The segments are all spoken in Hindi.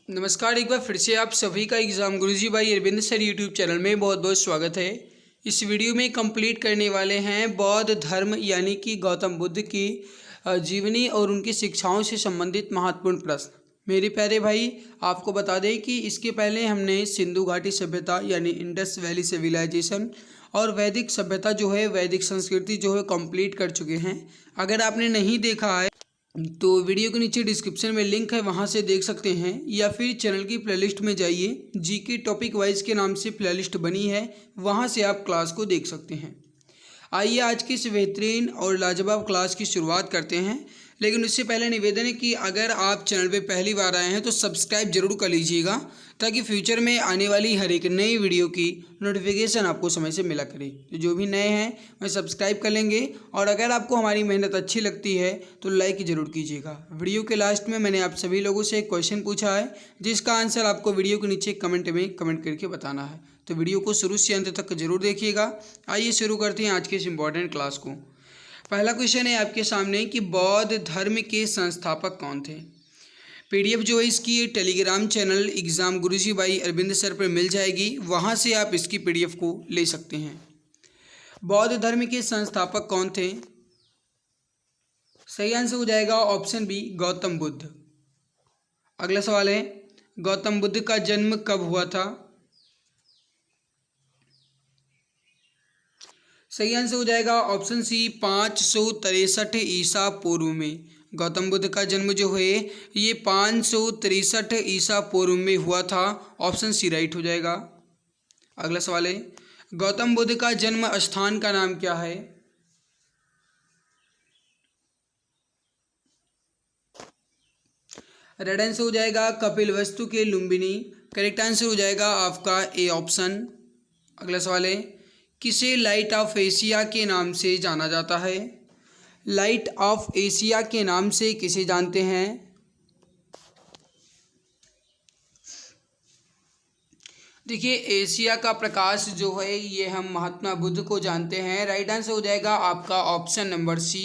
नमस्कार। एक बार फिर से आप सभी का एग्ज़ाम गुरुजी भाई अरविंद सर यूट्यूब चैनल में बहुत बहुत स्वागत है। इस वीडियो में कंप्लीट करने वाले हैं बौद्ध धर्म यानी कि गौतम बुद्ध की जीवनी और उनकी शिक्षाओं से संबंधित महत्वपूर्ण प्रश्न। मेरे प्यारे भाई, आपको बता दें कि इसके पहले हमने सिंधु घाटी सभ्यता यानी इंडस वैली सिविलाइजेशन और वैदिक सभ्यता जो है, वैदिक संस्कृति जो है कंप्लीट कर चुके हैं। अगर आपने नहीं देखा है तो वीडियो के नीचे डिस्क्रिप्शन में लिंक है, वहां से देख सकते हैं, या फिर चैनल की प्लेलिस्ट में जाइए। जीके टॉपिक वाइज के नाम से प्लेलिस्ट बनी है, वहां से आप क्लास को देख सकते हैं। आइए आज की इस बेहतरीन और लाजवाब क्लास की शुरुआत करते हैं। लेकिन उससे पहले निवेदन है कि अगर आप चैनल पे पहली बार आए हैं तो सब्सक्राइब जरूर कर लीजिएगा, ताकि फ्यूचर में आने वाली हर एक नई वीडियो की नोटिफिकेशन आपको समय से मिला करे। तो जो भी नए हैं वह सब्सक्राइब कर लेंगे, और अगर आपको हमारी मेहनत अच्छी लगती है तो लाइक ज़रूर कीजिएगा। वीडियो के लास्ट में मैंने आप सभी लोगों से एक क्वेश्चन पूछा है, जिसका आंसर आपको वीडियो के नीचे कमेंट में कमेंट करके बताना है। तो वीडियो को शुरू से अंत तक जरूर देखिएगा। आइए शुरू करते हैं आज के इस इम्पॉर्टेंट क्लास को। पहला क्वेश्चन है आपके सामने कि बौद्ध धर्म के संस्थापक कौन थे। पीडीएफ जो है इसकी टेलीग्राम चैनल एग्जाम गुरुजी भाई अरविंद सर पर मिल जाएगी, वहां से आप इसकी पीडीएफ को ले सकते हैं। बौद्ध धर्म के संस्थापक कौन थे? सही आंसर हो जाएगा ऑप्शन बी, गौतम बुद्ध। अगला सवाल है, गौतम बुद्ध का जन्म कब हुआ था? सही आंसर हो जाएगा ऑप्शन सी, 563 ईसा पूर्व में। गौतम बुद्ध का जन्म जो है ये 563 ईसा पूर्व में हुआ था। ऑप्शन सी राइट हो जाएगा। अगला सवाल है, गौतम बुद्ध का जन्म स्थान का नाम क्या है? रेड आंसर हो जाएगा कपिलवस्तु के लुम्बिनी। करेक्ट आंसर हो जाएगा आपका ए ऑप्शन। अगला सवाल है, किसे लाइट ऑफ एशिया के नाम से जाना जाता है? लाइट ऑफ एशिया के नाम से किसे जानते हैं? देखिए, एशिया का प्रकाश जो है ये हम महात्मा बुद्ध को जानते हैं। राइट आंसर हो जाएगा आपका ऑप्शन नंबर सी।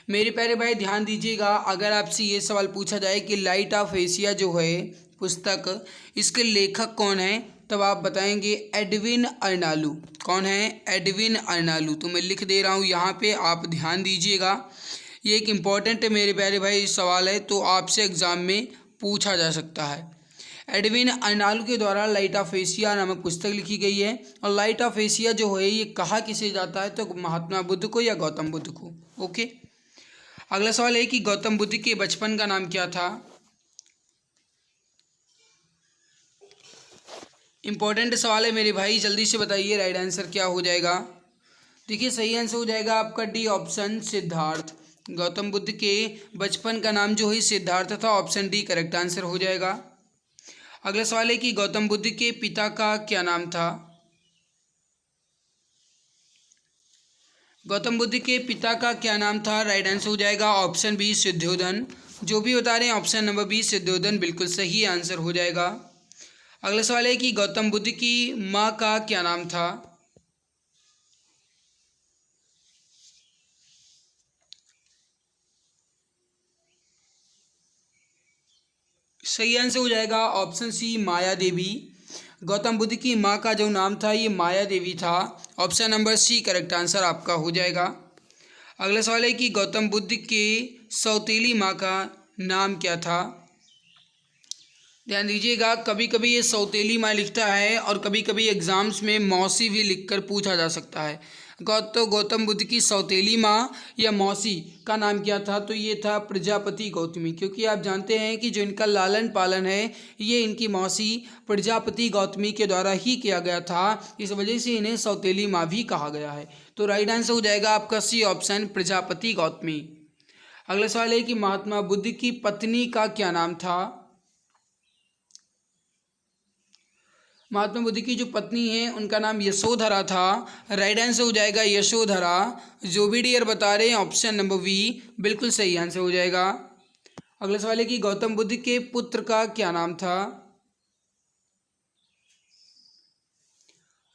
मेरे प्यारे भाई ध्यान दीजिएगा, अगर आपसे ये सवाल पूछा जाए कि लाइट ऑफ एशिया जो है पुस्तक, इसके लेखक कौन है, तब आप बताएंगे एडविन अर्नालू। कौन है? एडविन अर्नालू। तो मैं लिख दे रहा हूँ यहाँ पे, आप ध्यान दीजिएगा। ये एक इम्पॉर्टेंट मेरे प्यारे भाई सवाल है, तो आपसे एग्जाम में पूछा जा सकता है। एडविन अर्नालू के द्वारा लाइट ऑफ एशिया नामक पुस्तक लिखी गई है। और लाइट ऑफ एशिया जो है ये कहा किसे जाता है, तो महात्मा बुद्ध को या गौतम बुद्ध को। ओके। अगला सवाल है कि गौतम बुद्ध के बचपन का नाम क्या था? इंपॉर्टेंट सवाल है मेरे भाई, जल्दी से बताइए राइट आंसर क्या हो जाएगा। देखिए, सही आंसर हो जाएगा आपका डी ऑप्शन, सिद्धार्थ। गौतम बुद्ध के बचपन का नाम जो है सिद्धार्थ था। ऑप्शन डी करेक्ट आंसर हो जाएगा। अगला सवाल है कि गौतम बुद्ध के पिता का क्या नाम था? गौतम बुद्ध के पिता का क्या नाम था? राइट आंसर हो जाएगा ऑप्शन बी, सिद्धोधन। जो भी बता रहे हैं ऑप्शन नंबर बी सिद्धोधन बिल्कुल सही आंसर हो जाएगा। अगला सवाल है कि गौतम बुद्ध की माँ का क्या नाम था? सही आंसर हो जाएगा ऑप्शन सी, माया देवी। गौतम बुद्ध की माँ का जो नाम था ये माया देवी था। Option number C correct answer आपका हो जाएगा। अगला सवाल है कि गौतम बुद्ध के सौतेली माँ का नाम क्या था? ध्यान दीजिएगा, कभी कभी ये सौतेली माँ लिखता है और कभी कभी एग्जाम्स में मौसी भी लिखकर पूछा जा सकता है। गौतम बुद्ध की सौतेली माँ या मौसी का नाम क्या था? तो ये था प्रजापति गौतमी, क्योंकि आप जानते हैं कि जो इनका लालन पालन है ये इनकी मौसी प्रजापति गौतमी के द्वारा ही किया गया था। इस वजह से इन्हें सौतेली माँ भी कहा गया है। तो राइट आंसर हो जाएगा आपका सी ऑप्शन, प्रजापति गौतमी। अगला सवाल है कि महात्मा बुद्ध की पत्नी का क्या नाम था? महात्मा बुद्ध की जो पत्नी है उनका नाम यशोधरा था। राइट आंसर हो जाएगा यशोधरा। जो भी डियर बता रहे हैं ऑप्शन नंबर बी बिल्कुल सही आंसर हो जाएगा। अगला सवाल है कि गौतम बुद्ध के पुत्र का क्या नाम था?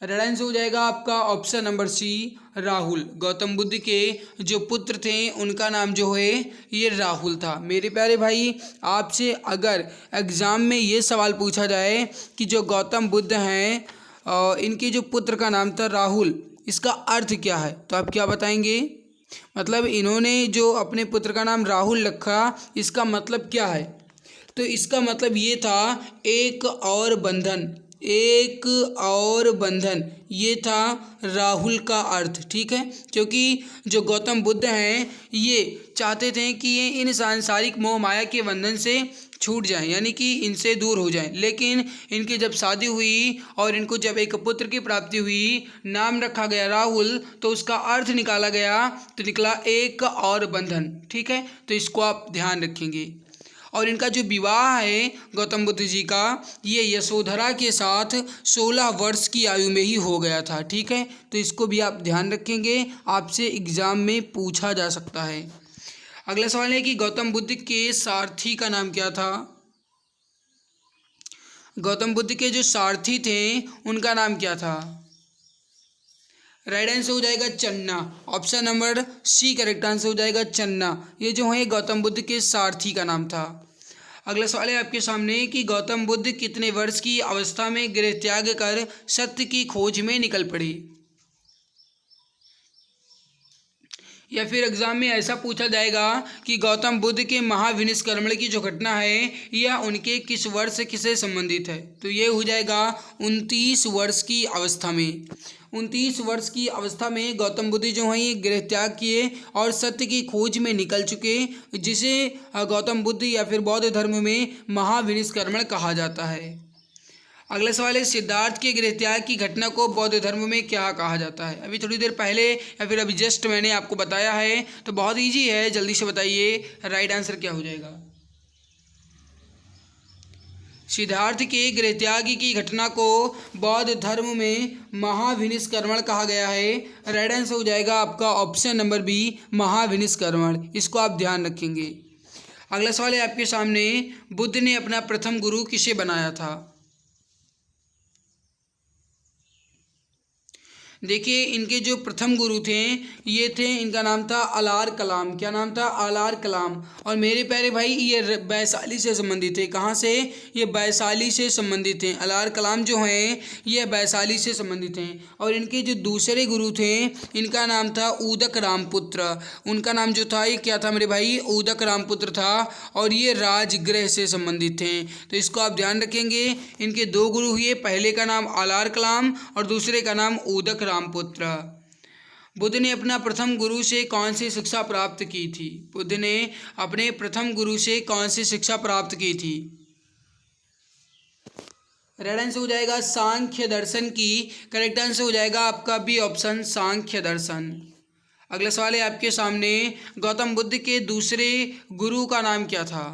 रेड आंसर हो जाएगा आपका option number C Rahul. Gautam Buddha के जो पुत्र थे उनका नाम जो है ये राहुल था। मेरे प्यारे भाई, आपसे अगर एग्ज़ाम में ये सवाल पूछा जाए कि जो गौतम बुद्ध हैं इनके जो पुत्र का नाम था राहुल, इसका अर्थ क्या है, तो आप क्या बताएंगे? मतलब इन्होंने जो अपने पुत्र का नाम राहुल रखा, इसका मतलब क्या है? तो इसका मतलब ये था एक और बंधन, एक और बंधन, ये था राहुल का अर्थ। ठीक है, क्योंकि जो गौतम बुद्ध हैं ये चाहते थे कि ये इन सांसारिक मोह माया के बंधन से छूट जाएं, यानी कि इनसे दूर हो जाएं। लेकिन इनकी जब शादी हुई और इनको जब एक पुत्र की प्राप्ति हुई, नाम रखा गया राहुल, तो उसका अर्थ निकाला गया तो निकला एक और बंधन। ठीक है, तो इसको आप ध्यान रखेंगे। और इनका जो विवाह है गौतम बुद्ध जी का, ये यशोधरा के साथ 16 वर्ष की आयु में ही हो गया था। ठीक है, तो इसको भी आप ध्यान रखेंगे, आपसे एग्ज़ाम में पूछा जा सकता है। अगला सवाल है कि गौतम बुद्ध के सारथी का नाम क्या था? गौतम बुद्ध के जो सारथी थे उनका नाम क्या था? राइट आंसर हो जाएगा Channa. Option number C correct answer हो जाएगा चन्ना। ये जो है गौतम बुद्ध के सारथी का नाम था। अगला सवाल है आपके सामने कि गौतम बुद्ध कितने वर्ष की अवस्था में गृह त्याग कर सत्य की खोज में निकल पड़े? या फिर एग्जाम में ऐसा पूछा जाएगा कि गौतम बुद्ध के महाविनिष्क्रमण की जो घटना है यह उनके किस वर्ष से संबंधित है? तो ये हो जाएगा 29 वर्ष की अवस्था में। 29 वर्ष की अवस्था में गौतम बुद्ध जो हैं ये गृह त्याग किए और सत्य की खोज में निकल चुके, जिसे गौतम बुद्ध या फिर बौद्ध धर्म में महाविनिष्क्रमण कहा जाता है। अगला सवाल है सिद्धार्थ के गृह त्याग की घटना को बौद्ध धर्म में क्या कहा जाता है? अभी थोड़ी देर पहले या फिर अभी जस्ट मैंने आपको बताया है, तो बहुत इजी है, जल्दी से बताइए राइट आंसर क्या हो जाएगा। सिद्धार्थ के गृह त्याग की घटना को बौद्ध धर्म में महाविनिष्क्रमण कहा गया है। राइट आंसर हो जाएगा आपका ऑप्शन नंबर बी महाविनिष्क्रमण। इसको आप ध्यान रखेंगे। अगला सवाल है आपके सामने, बुद्ध ने अपना प्रथम गुरु किसे बनाया था? देखिए इनके जो प्रथम गुरु थे ये थे, इनका नाम था अलार कलाम। क्या नाम था? अलार कलाम। और मेरे प्यारे भाई ये वैशाली से संबंधित थे। कहाँ से? ये वैशाली से संबंधित हैं। अलार कलाम जो हैं ये वैशाली से संबंधित हैं। और इनके जो दूसरे गुरु थे इनका नाम था उदक रामपुत्र। उनका नाम जो था ये क्या था मेरे भाई? उदक रामपुत्र था। और ये राजगृह से संबंधित थे। तो इसको आप ध्यान रखेंगे। इनके दो गुरु हुए, पहले का नाम अलार कलाम और दूसरे का नाम उदक रामपुत्र। बुद्ध ने अपना प्रथम गुरु से कौन सी शिक्षा प्राप्त की थी? बुद्ध ने अपने प्रथम गुरु से कौन सी शिक्षा प्राप्त की थी? राइट आंसर हो जाएगा सांख्य दर्शन की। करेक्ट आंसर हो जाएगा आपका बी ऑप्शन सांख्य दर्शन। अगला सवाल है आपके सामने, गौतम बुद्ध के दूसरे गुरु का नाम क्या था?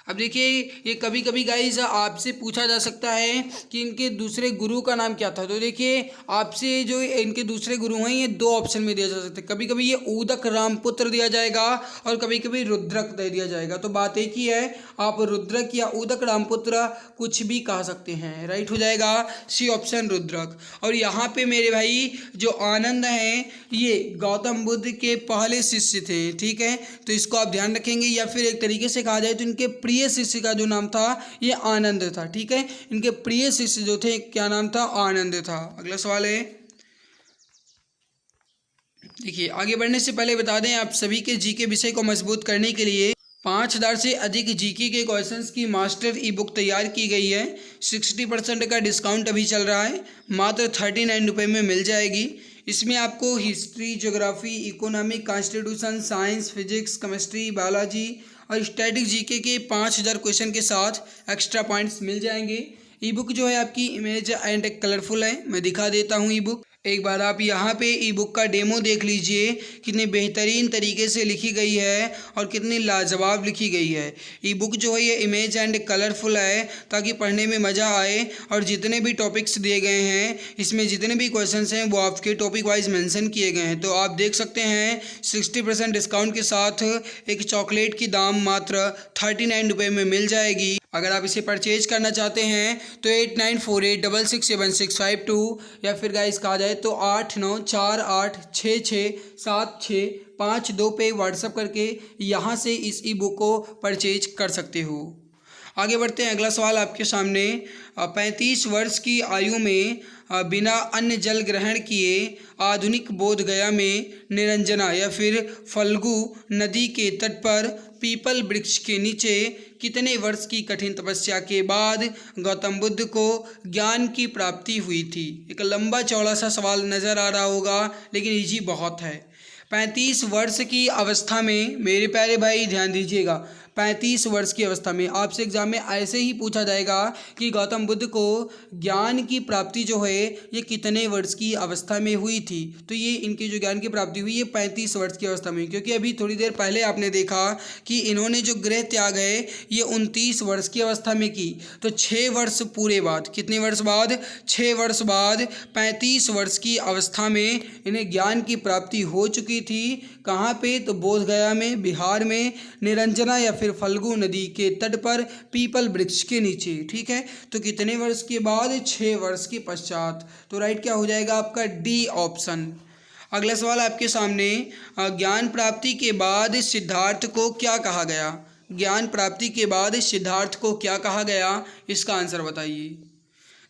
अब देखिए ये कभी कभी गाइस आपसे पूछा जा सकता है कि इनके दूसरे गुरु का नाम क्या था। तो देखिए आपसे जो इनके दूसरे गुरु हैं ये दो ऑप्शन में दिया जा सकता है। कभी कभी ये उदक रामपुत्र दिया जाएगा और कभी कभी रुद्रक दे दिया जाएगा। तो बात एक ही है, आप रुद्रक या उदक रामपुत्र कुछ भी कह सकते हैं। राइट हो जाएगा सी ऑप्शन रुद्रक। और यहाँ पे मेरे भाई जो आनंद हैं ये गौतम बुद्ध के पहले शिष्य थे। ठीक है, तो इसको आप ध्यान रखेंगे। या फिर एक तरीके से कहा जाए तो इनके प्रिय शिष्य का जो नाम था ये आनंद था। ठीक है, इनके प्रिय शिष्य जो थे क्या नाम था? आनंद था। अगला सवाल है, देखिए आगे बढ़ने से पहले बता दें आप सभी के जीके विषय को मजबूत करने के लिए 5000 से अधिक जीके के क्वेश्चंस की मास्टर ई बुक तैयार की गई है। 60% का डिस्काउंट अभी चल रहा है, मात्र 39 रुपये में मिल जाएगी। इसमें आपको history, geography, economic, constitution, science, physics, chemistry, biology और स्टैटिक जीके के 5000 क्वेश्चन के साथ एक्स्ट्रा पॉइंट्स मिल जाएंगे। ई बुक जो है आपकी इमेज एंड कलरफुल है, मैं दिखा देता हूँ ई बुक। एक बार आप यहाँ पे ई बुक का डेमो देख लीजिए, कितनी बेहतरीन तरीके से लिखी गई है और कितनी लाजवाब लिखी गई है। ई बुक जो है ये इमेज एंड कलरफुल है ताकि पढ़ने में मज़ा आए। और जितने भी टॉपिक्स दिए गए हैं इसमें जितने भी क्वेश्चंस हैं वो आपके टॉपिक वाइज मेंशन किए गए हैं। तो आप देख सकते हैं 60% डिस्काउंट के साथ एक चॉकलेट की दाम मात्र 39 रुपये में मिल जाएगी। अगर आप इसे परचेज करना चाहते हैं तो 8948667652 या फिर गाइस कहा जाए तो 8948667652 पे व्हाट्सअप करके यहाँ से इस ई बुक को परचेज कर सकते हो। आगे बढ़ते हैं। अगला सवाल आपके सामने। 35 वर्ष की आयु में बिना अन्न जल ग्रहण किए आधुनिक बोध गया में निरंजना या फिर फल्गु नदी के तट पर पीपल वृक्ष के नीचे कितने वर्ष की कठिन तपस्या के बाद गौतम बुद्ध को ज्ञान की प्राप्ति हुई थी। एक लंबा चौड़ा सा सवाल नज़र आ रहा होगा लेकिन इजी बहुत है। 35 वर्ष की अवस्था में, मेरे प्यारे भाई ध्यान दीजिएगा, 35 वर्ष की अवस्था में आपसे एग्जाम में ऐसे ही पूछा जाएगा कि गौतम बुद्ध को ज्ञान की प्राप्ति जो है ये कितने वर्ष की अवस्था में हुई थी। तो ये इनकी जो ज्ञान की प्राप्ति हुई ये 35 वर्ष की अवस्था में, क्योंकि अभी थोड़ी देर पहले आपने देखा कि इन्होंने जो गृह त्याग है ये 29 वर्ष की अवस्था में की। तो 6 वर्ष पूरे बाद, कितने वर्ष बाद, 6 वर्ष बाद 35 वर्ष की अवस्था में इन्हें ज्ञान की प्राप्ति हो चुकी थी। कहाँ पे, तो बोध गया में, बिहार में, निरंजना या फिर फल्गु नदी के तट पर पीपल वृक्ष के नीचे। ठीक है, तो कितने वर्ष के बाद, 6 वर्ष के पश्चात। तो राइट क्या हो जाएगा आपका, डी ऑप्शन। अगला सवाल आपके सामने। ज्ञान प्राप्ति के बाद सिद्धार्थ को क्या कहा गया। ज्ञान प्राप्ति के बाद सिद्धार्थ को क्या कहा गया, इसका आंसर बताइए।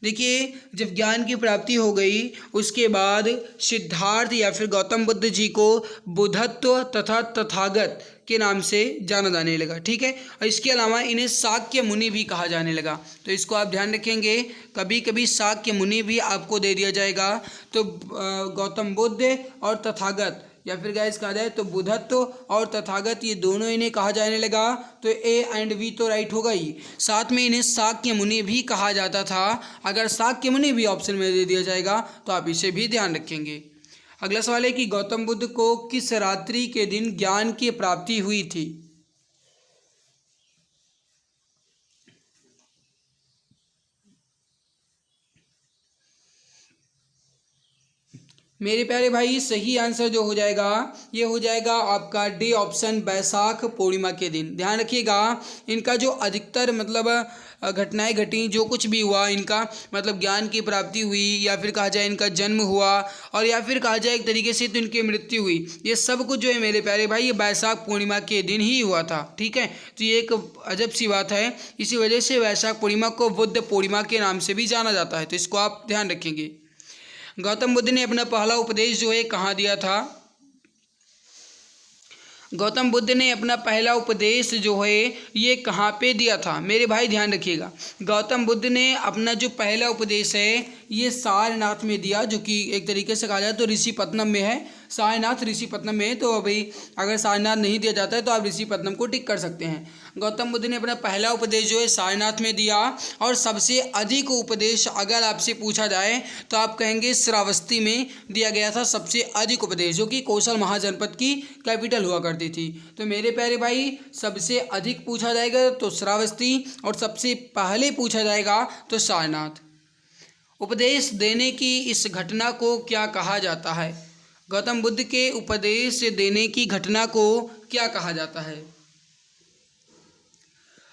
देखिए, जब ज्ञान की प्राप्ति हो गई उसके बाद सिद्धार्थ या फिर गौतम बुद्ध जी को बुद्धत्व तथा तथागत के नाम से जाना जाने लगा। ठीक है, और इसके अलावा इन्हें शाक्य मुनि भी कहा जाने लगा। तो इसको आप ध्यान रखेंगे, कभी कभी शाक्य मुनि भी आपको दे दिया जाएगा। तो गौतम बुद्ध और तथागत या फिर गाइस कहा जाए तो बुद्धत्व और तथागत ये दोनों इन्हें कहा जाने लगा। तो ए एंड बी तो राइट होगा ही। साथ में इन्हें शाक्य मुनि भी कहा जाता था। अगर शाक्य मुनि भी ऑप्शन में दे दिया जाएगा तो आप इसे भी ध्यान रखेंगे। अगला सवाल है कि गौतम बुद्ध को किस रात्रि के दिन ज्ञान की प्राप्ति हुई थी। मेरे प्यारे भाई सही आंसर जो हो जाएगा ये हो जाएगा आपका डी ऑप्शन, बैसाख पूर्णिमा के दिन। ध्यान रखिएगा, इनका जो अधिकतर मतलब घटनाएं घटी, जो कुछ भी हुआ इनका मतलब ज्ञान की प्राप्ति हुई या फिर कहा जाए इनका जन्म हुआ और या फिर कहा जाए एक तरीके से तो इनकी मृत्यु हुई, ये सब कुछ जो है मेरे प्यारे भाई ये बैसाख पूर्णिमा के दिन ही हुआ था। ठीक है, तो ये एक अजब सी बात है। इसी वजह से बैसाख पूर्णिमा को बुद्ध पूर्णिमा के नाम से भी जाना जाता है। तो इसको आप ध्यान रखेंगे। गौतम बुद्ध ने अपना पहला उपदेश जो है कहाँ दिया था। गौतम बुद्ध ने अपना पहला उपदेश जो है ये कहाँ पे दिया था। मेरे भाई ध्यान रखिएगा, गौतम बुद्ध ने अपना जो पहला उपदेश है ये सारनाथ में दिया, जो कि एक तरीके से कहा जाए तो ऋषिपत्तनम में है। सारनाथ ऋषिपत्तनम में है, तो अभी अगर सारनाथ नहीं दिया जाता है तो आप ऋषिपत्तनम को टिक कर सकते हैं। गौतम बुद्ध ने अपना पहला उपदेश जो है सारनाथ में दिया और सबसे अधिक उपदेश अगर आपसे पूछा जाए तो आप कहेंगे श्रावस्ती में दिया गया था सबसे अधिक उपदेश, जो कि कौशल महाजनपद की कैपिटल हुआ करती थी। तो मेरे प्यारे भाई सबसे अधिक पूछा जाएगा तो श्रावस्ती और सबसे पहले पूछा जाएगा तो सारनाथ। उपदेश देने की इस घटना को क्या कहा जाता है। गौतम बुद्ध के उपदेश देने की घटना को क्या कहा जाता है।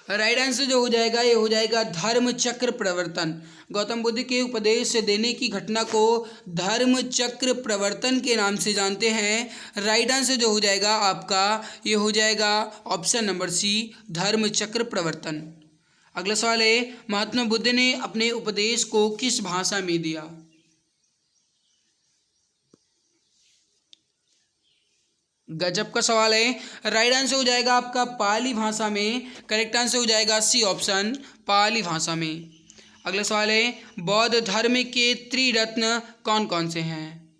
राइट आंसर जो हो जाएगा ये हो जाएगा धर्म चक्र प्रवर्तन। गौतम बुद्ध के उपदेश देने की घटना को धर्म चक्र प्रवर्तन के नाम से जानते हैं। राइट आंसर जो हो जाएगा आपका ये हो जाएगा ऑप्शन नंबर सी, धर्म चक्र प्रवर्तन। अगला सवाल है, महात्मा बुद्ध ने अपने उपदेश को किस भाषा में दिया। गजब का सवाल है। राइट आंसर हो जाएगा आपका पाली भाषा में। करेक्ट आंसर हो जाएगा सी ऑप्शन, पाली भाषा में। अगला सवाल है, बौद्ध धर्म के त्रिरत्न कौन कौन से हैं।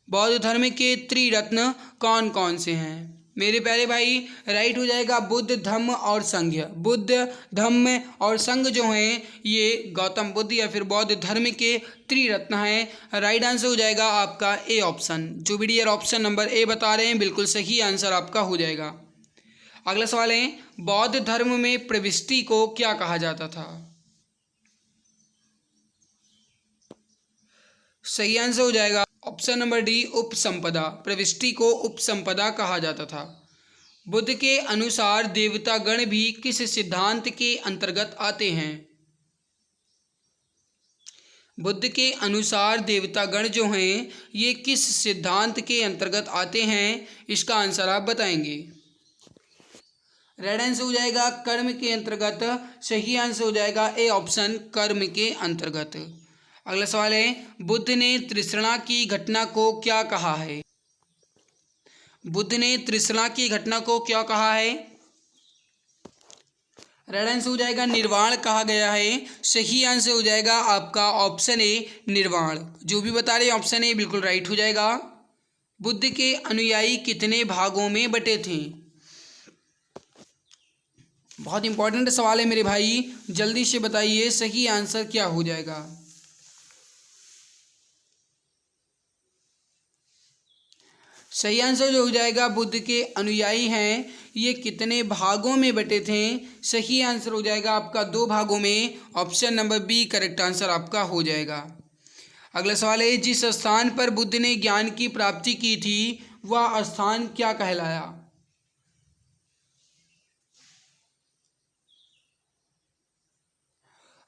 बौद्ध धर्म के त्रिरत्न कौन कौन से हैं। मेरे प्यारे भाई राइट हो जाएगा बुद्ध, धम्म और संघ। बुद्ध, धम्म और संघ जो हैं ये गौतम बुद्ध या फिर बौद्ध धर्म के त्रिरत्न हैं। राइट आंसर हो जाएगा आपका ए ऑप्शन। जो भी डियर ऑप्शन नंबर ए बता रहे हैं बिल्कुल सही आंसर आपका हो जाएगा। अगला सवाल है, बौद्ध धर्म में प्रविष्टि को क्या कहा जाता था। सही आंसर हो जाएगा ऑप्शन नंबर डी, उपसंपदा। प्रविष्टि को उपसंपदा कहा जाता था। बुद्ध के अनुसार देवतागण भी किस सिद्धांत के अंतर्गत आते हैं? बुद्ध के अनुसार देवतागण जो हैं ये किस सिद्धांत के अंतर्गत आते हैं, इसका आंसर आप बताएंगे। रेड आंसर हो जाएगा कर्म के अंतर्गत, सही आंसर हो जाएगा ए ऑप्शन कर्म के अंतर्गत। अगला सवाल है, बुद्ध ने तृष्णा की घटना को क्या कहा है? बुद्ध ने तृष्णा की घटना को क्या कहा है? रेड आंसर हो जाएगा निर्वाण कहा गया है। सही आंसर हो जाएगा आपका ऑप्शन ए निर्वाण। जो भी बता रहे ऑप्शन ए बिल्कुल राइट हो जाएगा। बुद्ध के अनुयायी कितने भागों में बटे थे? बहुत इंपॉर्टेंट सवाल है मेरे भाई, जल्दी से बताइए सही आंसर क्या हो जाएगा। सही आंसर जो हो जाएगा बुद्ध के अनुयायी हैं ये कितने भागों में बटे थे? सही आंसर हो जाएगा आपका 2 भागों में। Option number B correct answer आपका हो जाएगा। अगला सवाल है, जिस स्थान पर बुद्ध ने ज्ञान की प्राप्ति की थी वह स्थान क्या कहलाया?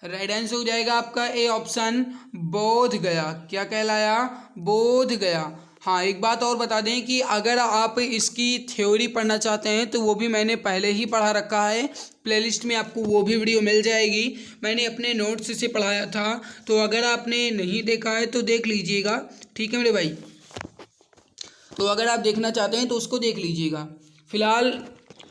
राइट आंसर हो जाएगा आपका ए ऑप्शन बोध गया। क्या कहलाया? बोध गया। हाँ, एक बात और बता दें कि अगर आप इसकी थ्योरी पढ़ना चाहते हैं तो वो भी मैंने पहले ही पढ़ा रखा है। प्लेलिस्ट में आपको वो भी वीडियो मिल जाएगी। मैंने अपने नोट्स से पढ़ाया था, तो अगर आपने नहीं देखा है तो देख लीजिएगा। ठीक है मेरे भाई, तो अगर आप देखना चाहते हैं तो उसको देख लीजिएगा। फिलहाल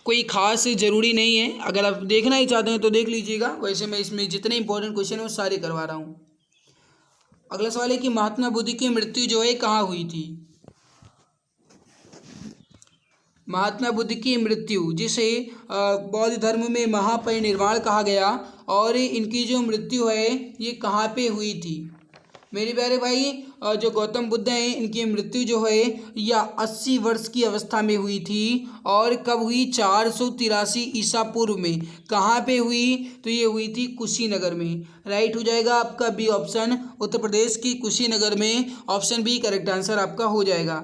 कोई खास ज़रूरी नहीं है, अगर आप देखना ही चाहते हैं तो देख लीजिएगा। वैसे मैं इसमें जितने इंपॉर्टेंट क्वेश्चन हैं वो सारे करवा रहा हूँ। अगला सवाल है कि महात्मा बुद्ध की मृत्यु जो है कहाँ हुई थी? महात्मा बुद्ध की मृत्यु, जिसे बौद्ध धर्म में महापरिनिर्वाण कहा गया, और इनकी जो मृत्यु है ये कहाँ पे हुई थी? मेरे प्यारे भाई, जो गौतम बुद्ध हैं इनकी मृत्यु जो है यह 80 वर्ष की अवस्था में हुई थी। और कब हुई? 483 ईसा पूर्व में। कहाँ पे हुई? तो ये हुई थी कुशीनगर में। राइट हो जाएगा आपका बी ऑप्शन, उत्तर प्रदेश की कुशीनगर में। ऑप्शन बी करेक्ट आंसर आपका हो जाएगा।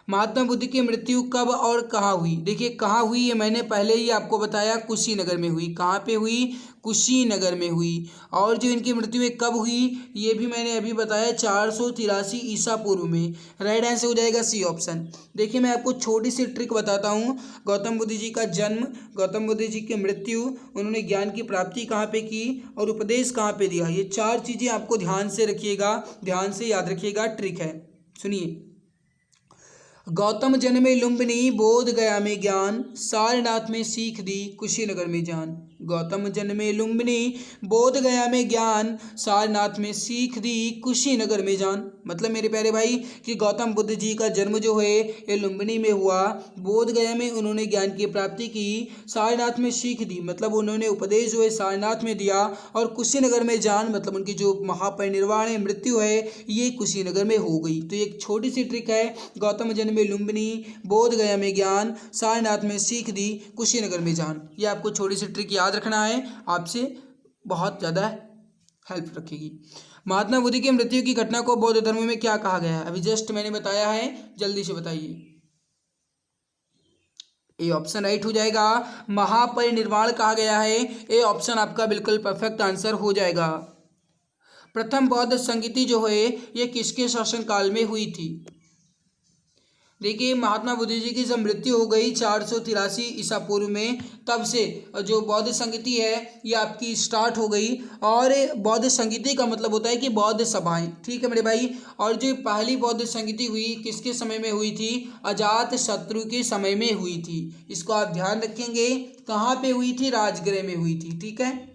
महात्मा बुद्ध की मृत्यु कब और कहाँ हुई? देखिए कहाँ हुई ये मैंने पहले ही आपको बताया, कुशीनगर में हुई। कहाँ पे हुई? कुशीनगर में हुई। और जो इनकी मृत्यु है कब हुई ये भी मैंने अभी बताया, 483 ईसा पूर्व में। राइट आंसर हो जाएगा सी ऑप्शन। देखिए मैं आपको छोटी सी ट्रिक बताता हूँ। गौतम बुद्ध जी का जन्म, गौतम बुद्ध जी की मृत्यु, उन्होंने ज्ञान की प्राप्ति कहाँ पे की और उपदेश कहाँ पे दिया, ये 4 चीज़ें आपको ध्यान से रखिएगा, ध्यान से याद रखिएगा। ट्रिक है, सुनिए। गौतम जन्मे लुम्बिनी, बोध गया में ज्ञान, सारनाथ में सीख दी, कुशीनगर में जान। गौतम जन्मे लुम्बिनी, बोध गया में ज्ञान, सारनाथ में सीख दी, कुशीनगर में जान। मतलब मेरे प्यारे भाई कि गौतम बुद्ध जी का जन्म जो है ये लुम्बिनी में हुआ, बोध गया में उन्होंने ज्ञान की प्राप्ति की, सारनाथ में सीख दी मतलब उन्होंने उपदेश जो है सारनाथ में दिया, और कुशीनगर में जान मतलब उनकी जो महापरिनिर्वाण है, मृत्यु है, ये कुशीनगर में हो गई। तो एक छोटी सी ट्रिक है, गौतम जन्म में लुम्बिनी, बोध गया में ज्ञान, सारनाथ में सीख दी, कुशीनगर में जान। ये आपको छोटी सी ट्रिक याद रखना है, आपसे बहुत ज़्यादा हेल्प रखेगी। महात्मा बुद्ध की मृत्यु की घटना को बौद्ध धर्म में क्या कहा गया है? अभी जस्ट मैंने बताया है, जल्दी से बताइए। ए ऑप्शन राइट हो जाएगा, महापरिनिर्वाण कहा गया है। ए ऑप्शन आपका बिल्कुल परफेक्ट आंसर हो जाएगा। प्रथम बौद्ध संगीति जो है ये किसके शासनकाल में हुई थी? देखिए महात्मा बुद्ध जी की जब मृत्यु हो गई 483 ईसा पूर्व में, तब से जो बौद्ध संगीति है ये आपकी स्टार्ट हो गई। और बौद्ध संगीति का मतलब होता है कि बौद्ध सभाएं। ठीक है मेरे भाई। और जो पहली बौद्ध संगीति हुई किसके समय में हुई थी? अजात शत्रु के समय में हुई थी। इसको आप ध्यान रखेंगे। कहाँ पे हुई थी? राजगृह में हुई थी। ठीक है।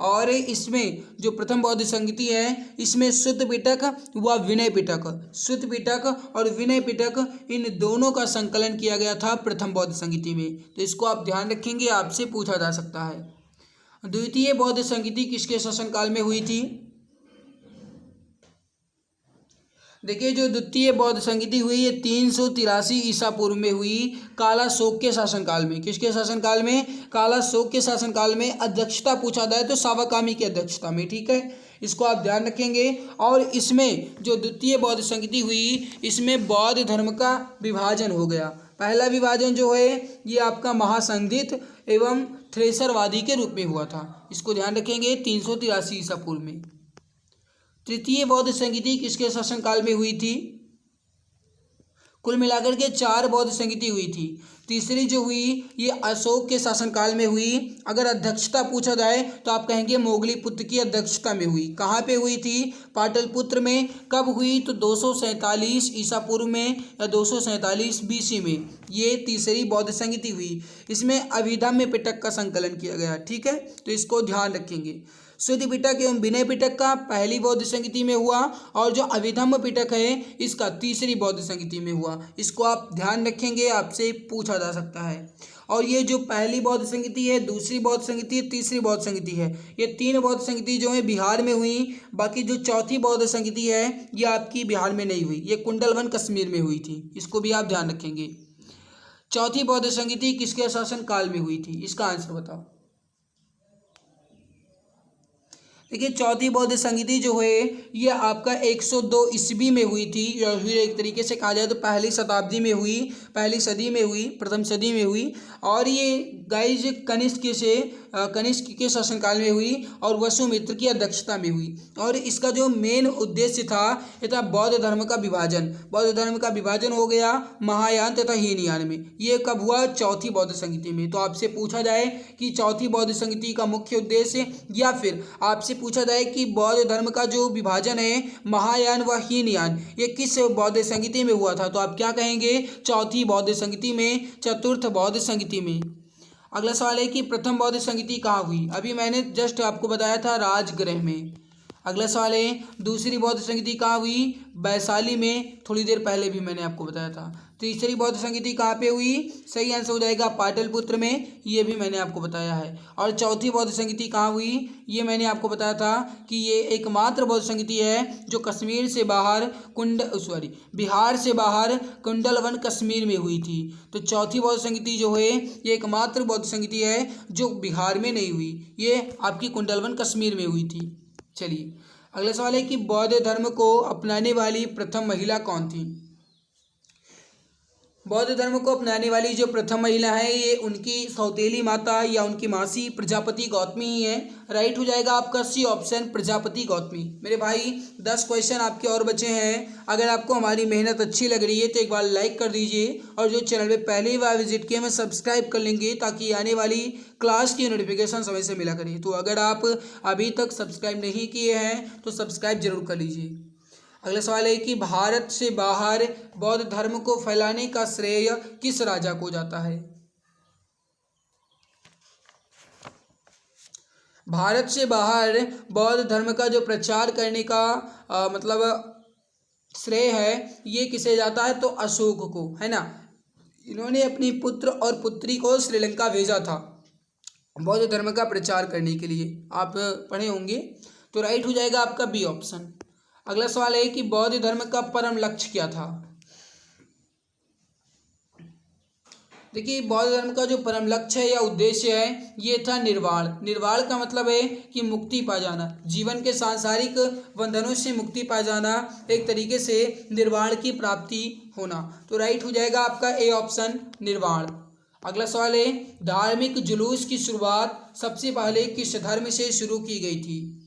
और इसमें जो प्रथम बौद्ध संगीति है इसमें शुद्ध पिटक व विनय पिटक, शुद्ध पिटक और विनय पिटक, इन दोनों का संकलन किया गया था प्रथम बौद्ध संगीति में। तो इसको आप ध्यान रखेंगे, आपसे पूछा जा सकता है। द्वितीय बौद्ध संगीति किसके शासनकाल में हुई थी? देखिए जो द्वितीय बौद्ध संगीति हुई ये 383 ईसा पूर्व में हुई, कालाशोक के शासनकाल में। किसके शासनकाल में? कालाशोक के शासनकाल में। अध्यक्षता पूछा जाए तो सावाकामी की अध्यक्षता में। ठीक है, इसको आप ध्यान रखेंगे। और इसमें जो द्वितीय बौद्ध संगीति हुई इसमें बौद्ध धर्म का विभाजन हो गया। पहला विभाजन जो है ये आपका महासंधित एवं थ्रेसरवादी के रूप में हुआ था। इसको ध्यान रखेंगे 383 ईसा पूर्व में। तृतीय बौद्ध संगीति किसके शासनकाल में हुई थी? कुल मिलाकर के 4 बौद्ध संगीति हुई थी। तीसरी जो हुई ये अशोक के शासनकाल में हुई। अगर अध्यक्षता पूछा जाए तो आप कहेंगे मोगलीपुत्र की अध्यक्षता में हुई। कहाँ पे हुई थी? पाटलिपुत्र में। कब हुई? तो 247 ईसा पूर्व में या 247 बीसी में ये तीसरी बौद्ध संगीति हुई। इसमें अभिधम्म पिटक का संकलन किया गया। ठीक है, तो इसको ध्यान रखेंगे। शुद्ध पिटक एवं विनय पिटक का पहली बौद्ध संगीति में हुआ और जो अभिधम्म पिटक है इसका तीसरी बौद्ध संगीति में हुआ। इसको आप ध्यान रखेंगे, आपसे पूछा जा सकता है। और ये जो पहली बौद्ध संगीति है, दूसरी बौद्ध संगीति है, तीसरी बौद्ध संगीति है, ये 3 बौद्ध संगीति जो है बिहार में हुई। बाकी जो चौथी बौद्ध संगीति है ये आपकी बिहार में नहीं हुई, ये कुंडलवन कश्मीर में हुई थी। इसको भी आप ध्यान रखेंगे। चौथी बौद्ध संगीति किसके शासन काल में हुई थी? इसका आंसर बताओ। देखिए चौथी बौद्ध संगीति जो है ये आपका 102 ईस्वी में हुई थी, या फिर एक तरीके से कहा जाए तो पहली शताब्दी में हुई, पहली सदी में हुई, प्रथम सदी में हुई। और ये गाइज कनिष्क के शासनकाल में हुई और वसुमित्र की अध्यक्षता में हुई। और इसका जो मेन उद्देश्य था ये था बौद्ध धर्म का विभाजन। बौद्ध धर्म का विभाजन हो गया महायान तथा हीनयान में। ये कब हुआ? चौथी बौद्ध संगीति में। तो आपसे पूछा जाए कि चौथी बौद्ध संगीति का मुख्य उद्देश्य, या फिर आपसे पूछा जाए कि बौद्ध धर्म का जो विभाजन है महायान व हीनयान ये किस बौद्ध संगीति में हुआ था, तो आप क्या कहेंगे? चौथी बौद्ध संगीति में, चतुर्थ बौद्ध संगीति में। अगला सवाल है कि प्रथम बौद्ध संगीति कहाँ हुई? अभी मैंने जस्ट आपको बताया था राजगृह में। अगला सवाल है दूसरी बौद्ध संगीति कहाँ हुई? वैशाली में, थोड़ी देर पहले भी मैंने आपको बताया था। तीसरी बौद्ध संगीति कहाँ पे हुई? सही आंसर हो जाएगा पाटलिपुत्र में, ये भी मैंने आपको बताया है। और चौथी बौद्ध संगीति कहाँ हुई? ये मैंने आपको बताया था कि ये एकमात्र बौद्ध संगीति है जो कश्मीर से बाहर बिहार से बाहर कुंडलवन कश्मीर में हुई थी। तो चौथी बौद्ध संगीति जो है ये एकमात्र बौद्ध संगीति है जो बिहार में नहीं हुई, ये आपकी कुंडलवन कश्मीर में हुई थी। चलिए अगला सवाल है कि बौद्ध धर्म को अपनाने वाली प्रथम महिला कौन थी? बौद्ध धर्म को अपनाने वाली जो प्रथम महिला है ये उनकी सौतेली माता या उनकी मासी प्रजापति गौतमी ही है। राइट हो जाएगा आपका सी ऑप्शन, प्रजापति गौतमी। मेरे भाई 10 क्वेश्चन आपके और बचे हैं। अगर आपको हमारी मेहनत अच्छी लग रही है तो एक बार लाइक कर दीजिए, और जो चैनल पे पहली बार विजिट किए मैं सब्सक्राइब कर लेंगे ताकि आने वाली क्लास की नोटिफिकेशन समय से मिला करें। तो अगर आप अभी तक सब्सक्राइब नहीं किए हैं तो सब्सक्राइब जरूर कर लीजिए। अगला सवाल है कि भारत से बाहर बौद्ध धर्म को फैलाने का श्रेय किस राजा को जाता है? भारत से बाहर बौद्ध धर्म का जो प्रचार करने का मतलब श्रेय है ये किसे जाता है? तो अशोक को, है ना। इन्होंने अपनी पुत्र और पुत्री को श्रीलंका भेजा था बौद्ध धर्म का प्रचार करने के लिए, आप पढ़े होंगे। तो राइट हो जाएगा आपका बी ऑप्शन। अगला सवाल है कि बौद्ध धर्म का परम लक्ष्य क्या था? देखिए बौद्ध धर्म का जो परम लक्ष्य है या उद्देश्य है ये था निर्वाण। निर्वाण का मतलब है कि मुक्ति पा जाना, जीवन के सांसारिक बंधनों से मुक्ति पा जाना, एक तरीके से निर्वाण की प्राप्ति होना। तो राइट हो जाएगा आपका ए ऑप्शन, निर्वाण। अगला सवाल है धार्मिक जुलूस की शुरुआत सबसे पहले किस धर्म से शुरू की गई थी?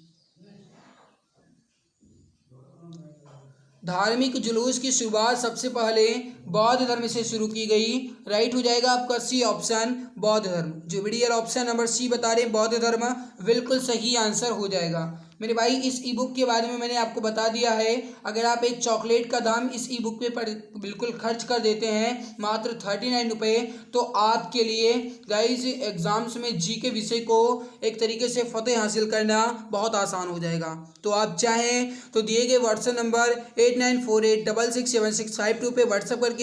धार्मिक जुलूस की शुरुआत सबसे पहले बौद्ध धर्म से शुरू की गई। राइट हो जाएगा आपका सी ऑप्शन, बौद्ध धर्म। जो वीडियो ऑप्शन नंबर सी बता रहे बौद्ध धर्म, बिल्कुल सही आंसर हो जाएगा। मेरे भाई इस ई बुक के बारे में मैंने आपको बता दिया है। अगर आप एक चॉकलेट का दाम इस ई बुक पे बिल्कुल खर्च कर देते हैं मात्र 39 रुपये, तो आपके लिए गाइज एग्जाम्स में जी के विषय को एक तरीके से फतेह हासिल करना बहुत आसान हो जाएगा। तो आप चाहें तो दिए गए व्हाट्सएप नंबर 8948667652 पे व्हाट्सएप करके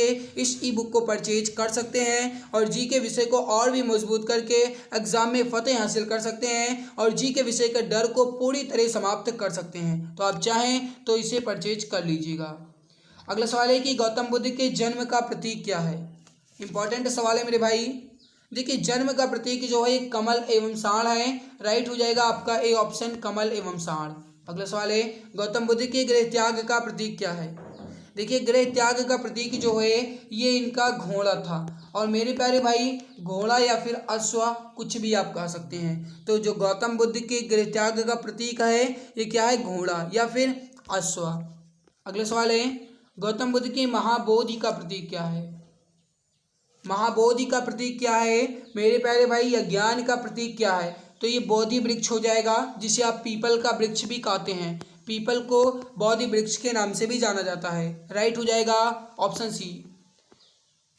इस ई बुक को परचेज कर सकते हैं और जी के विषय को और भी मजबूत करके एग्जाम में फतेह हासिल कर सकते हैं और जी के विषय के डर को पूरी तरह समाप्त कर सकते हैं। तो आप चाहें तो इसे परचेज कर लीजिएगा। अगला सवाल है कि गौतम बुद्ध के जन्म का प्रतीक क्या है? इंपॉर्टेंट सवाल है मेरे भाई। देखिए जन्म का प्रतीक जो है कमल एवं साढ़ है। राइट हो जाएगा आपका ए ऑप्शन, कमल एवं साढ़। अगला सवाल है गौतम बुद्ध के गृह त्याग का प्रतीक क्या है? देखिए गृह त्याग का प्रतीक जो है ये इनका घोड़ा था। और मेरे प्यारे भाई घोड़ा या फिर अश्व कुछ भी आप कह सकते हैं। तो जो गौतम बुद्ध के गृह त्याग का प्रतीक है ये क्या है, घोड़ा या फिर अश्व। अगला सवाल है, गौतम बुद्ध के महाबोधि का प्रतीक क्या है। महाबोधि का प्रतीक क्या है मेरे प्यारे भाई, या ज्ञान का प्रतीक क्या है। तो ये बोधि वृक्ष हो जाएगा, जिसे आप पीपल का वृक्ष भी कहते हैं। पीपल को बोधि वृक्ष के नाम से भी जाना जाता है। राइट हो जाएगा ऑप्शन सी।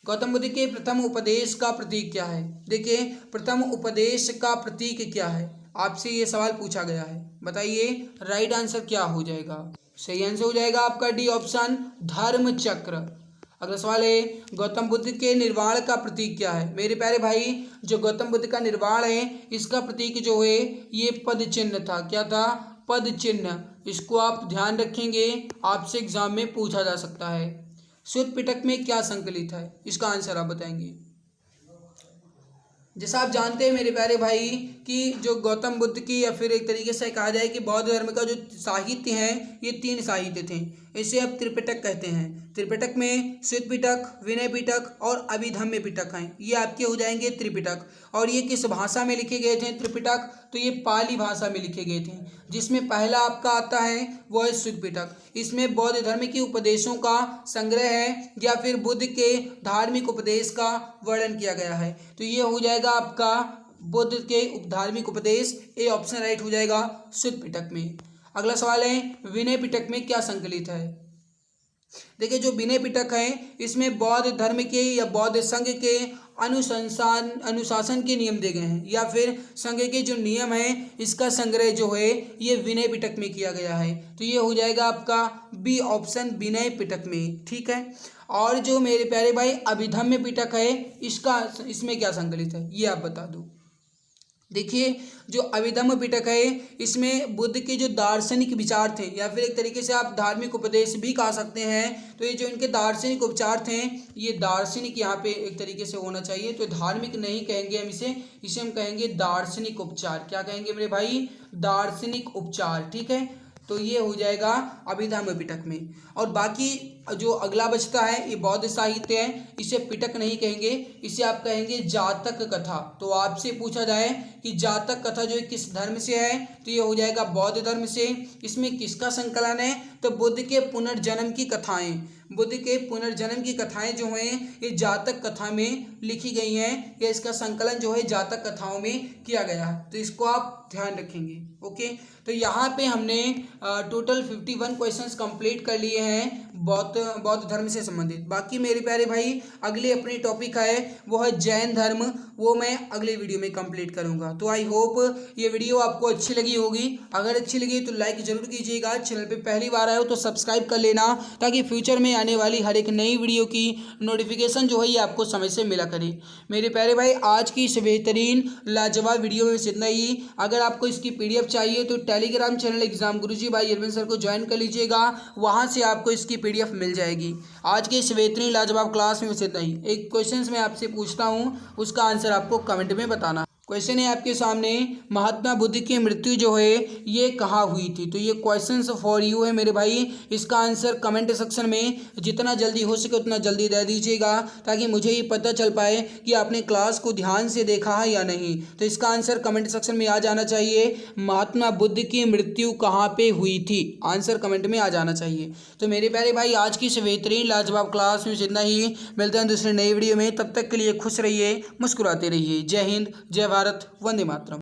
गौतम बुद्ध के प्रथम उपदेश का प्रतीक क्या है। देखिए प्रथम उपदेश का प्रतीक क्या है, आपसे ये सवाल पूछा गया है, बताइए राइट आंसर क्या हो जाएगा। सही आंसर हो जाएगा आपका डी ऑप्शन, धर्म चक्र। अगला सवाल है, गौतम बुद्ध के निर्वाण का प्रतीक क्या है। मेरे प्यारे भाई जो गौतम बुद्ध का निर्वाण है इसका प्रतीक जो है ये पद चिन्ह था। क्या था, पद चिन्ह। इसको आप ध्यान रखेंगे, आपसे एग्जाम में पूछा जा सकता है। श्वेत पिटक में क्या संकलित है, इसका आंसर आप बताएंगे। जैसा आप जानते हैं मेरे प्यारे भाई कि जो गौतम बुद्ध की या फिर एक तरीके से कहा जाए कि बौद्ध धर्म का जो साहित्य है ये 3 साहित्य थे। इसे अब त्रिपिटक कहते हैं। त्रिपिटक में श्वेत पिटक, विनय पिटक और अभिधम्य पिटक हैं। ये आपके हो जाएंगे त्रिपिटक। और ये किस भाषा में लिखे गए थे त्रिपिटक, तो ये पाली भाषा में लिखे गए थे। जिसमें पहला आपका आता है वो है श्वेत पिटक। इसमें बौद्ध धर्म के उपदेशों का संग्रह है या फिर बुद्ध के धार्मिक उपदेश का वर्णन किया गया है। तो ये हो जाएगा आपका बुद्ध के धार्मिक उपदेश, ए ऑप्शन राइट हो जाएगा श्वेत पिटक में। अगला सवाल है, विनय पिटक में क्या संकलित है। देखिए जो विनय पिटक है इसमें बौद्ध धर्म के या बौद्ध संघ के अनुशासन के नियम दिए गए हैं या फिर संघ के जो नियम है इसका संग्रह जो है ये विनय पिटक में किया गया है। तो ये हो जाएगा आपका बी ऑप्शन, विनय पिटक में। ठीक है। और जो मेरे प्यारे भाई अभिधम्य पिटक है इसमें क्या संकलित है ये आप बता दो। देखिए जो अभिधम्य पिटक है इसमें बुद्ध के जो दार्शनिक विचार थे या फिर एक तरीके से आप धार्मिक उपदेश भी कह सकते हैं। तो ये जो इनके दार्शनिक उपचार थे ये दार्शनिक यहाँ पे एक तरीके से होना चाहिए। तो धार्मिक नहीं कहेंगे हम इसे हम कहेंगे दार्शनिक उपचार। क्या कहेंगे मेरे भाई, दार्शनिक उपचार। ठीक है। तो ये हो जाएगा अभिधम्य पिटक में। और बाकी जो अगला बचता है ये बौद्ध साहित्य है, इसे पिटक नहीं कहेंगे, इसे आप कहेंगे जातक कथा। तो आपसे पूछा जाए कि जातक कथा जो है किस धर्म से है, तो ये हो जाएगा बौद्ध धर्म से। इसमें किसका संकलन है, तो बुद्ध के पुनर्जन्म की कथाएं। बुद्ध के पुनर्जन्म की कथाएं जो हैं ये जातक कथा में लिखी गई हैं या इसका संकलन जो है जातक कथाओं में किया गया है। तो इसको आप ध्यान रखेंगे। ओके। तो यहाँ पे हमने टोटल 51 क्वेश्चंस कंप्लीट कर लिए हैं बौद्ध धर्म से संबंधित। बाकी मेरे प्यारे भाई अगली अपनी टॉपिक है वो है जैन धर्म, वो मैं अगले वीडियो में कंप्लीट करूँगा। तो आई होप ये वीडियो आपको अच्छी लगी होगी। अगर अच्छी लगी तो लाइक ज़रूर कीजिएगा। चैनल पे पहली बार आए हो तो सब्सक्राइब कर लेना ताकि फ्यूचर में आने वाली हर एक नई वीडियो की नोटिफिकेशन जो है ये आपको समय से मिला करे। मेरे प्यारे भाई आज की इस बेहतरीन लाजवाब वीडियो में इतना ही। अगर आपको इसकी PDF चाहिए तो टेलीग्राम चैनल एग्जाम गुरुजी भाई अरविंद सर को ज्वाइन कर लीजिएगा, वहाँ से आपको इसकी PDF मिल जाएगी। आज के इस बेहतरीन लाजवाब क्लास में इतना ही। एक क्वेश्चन मैं आपसे पूछता हूँ, उसका आंसर आपको कमेंट में बताना। क्वेश्चन है आपके सामने, महात्मा बुद्ध की मृत्यु जो है ये कहाँ हुई थी। तो ये क्वेश्चन फॉर यू है मेरे भाई। इसका आंसर कमेंट सेक्शन में जितना जल्दी हो सके उतना जल्दी दे दीजिएगा ताकि मुझे ये पता चल पाए कि आपने क्लास को ध्यान से देखा है या नहीं। तो इसका आंसर कमेंट सेक्शन में आ जाना चाहिए, महात्मा बुद्ध की मृत्यु कहाँ पे हुई थी, आंसर कमेंट में आ जाना चाहिए। तो मेरे प्यारे भाई आज की इस बेहतरीन लाजवाब क्लास में जितना ही। मिलते हैं दूसरे नई वीडियो में, तब तक के लिए खुश रहिए, मुस्कुराते रहिए। जय हिंद, जय भारत, वंदे मातरम।